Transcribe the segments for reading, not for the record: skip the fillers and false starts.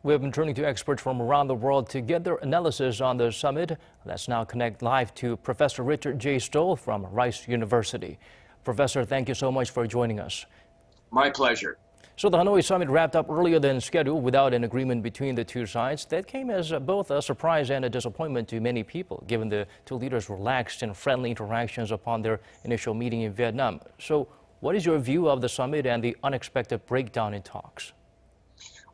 We have been turning to experts from around the world to get their analysis on the summit. Let's now connect live to Professor Richard J. Stoll from Rice University. Professor, thank you so much for joining us. My pleasure. So the Hanoi summit wrapped up earlier than scheduled without an agreement between the two sides. That came as both a surprise and a disappointment to many people, given the two leaders relaxed and friendly interactions upon their initial meeting in Vietnam. So what is your view of the summit and the unexpected breakdown in talks?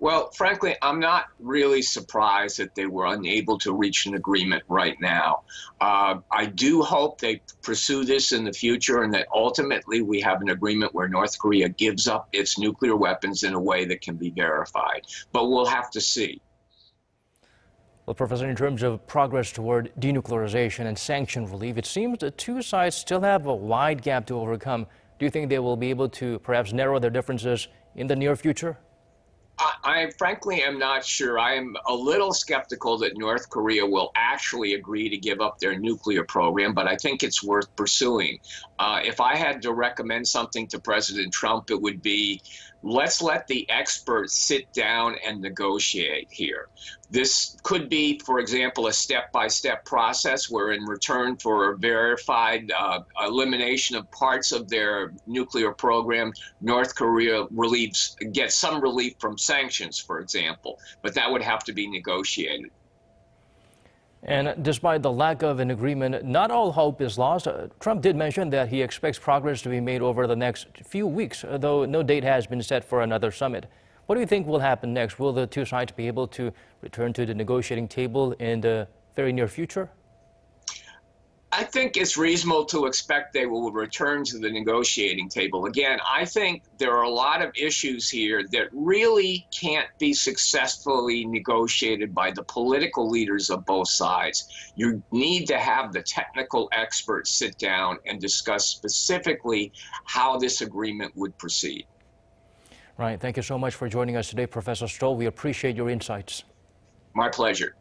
Well, frankly, I'm not really surprised that they were unable to reach an agreement right now. I do hope they pursue this in the future and that ultimately we have an agreement where North Korea gives up its nuclear weapons in a way that can be verified. But we'll have to see. Well, Professor, in terms of progress toward denuclearization and sanction relief, it seems the two sides still have a wide gap to overcome. Do you think they will be able to perhaps narrow their differences in the near future? I frankly am not sure. I am a little skeptical that North Korea will actually agree to give up their nuclear program, but I think it's worth pursuing. If I had to recommend something to President Trump, it would be, let's let the experts sit down and negotiate here. This could be, for example, a step-by-step process where in return for a verified elimination of parts of their nuclear program, North Korea gets some relief from sanctions, for example, but that would have to be negotiated. And despite the lack of an agreement, not all hope is lost. Trump did mention that he expects progress to be made over the next few weeks, though no date has been set for another summit. What do you think will happen next? Will the two sides be able to return to the negotiating table in the very near future? I think it's reasonable to expect they will return to the negotiating table. Again, I think there are a lot of issues here that really can't be successfully negotiated by the political leaders of both sides. You need to have the technical experts sit down and discuss specifically how this agreement would proceed. Right. Thank you so much for joining us today, Professor Stoll. We appreciate your insights. My pleasure.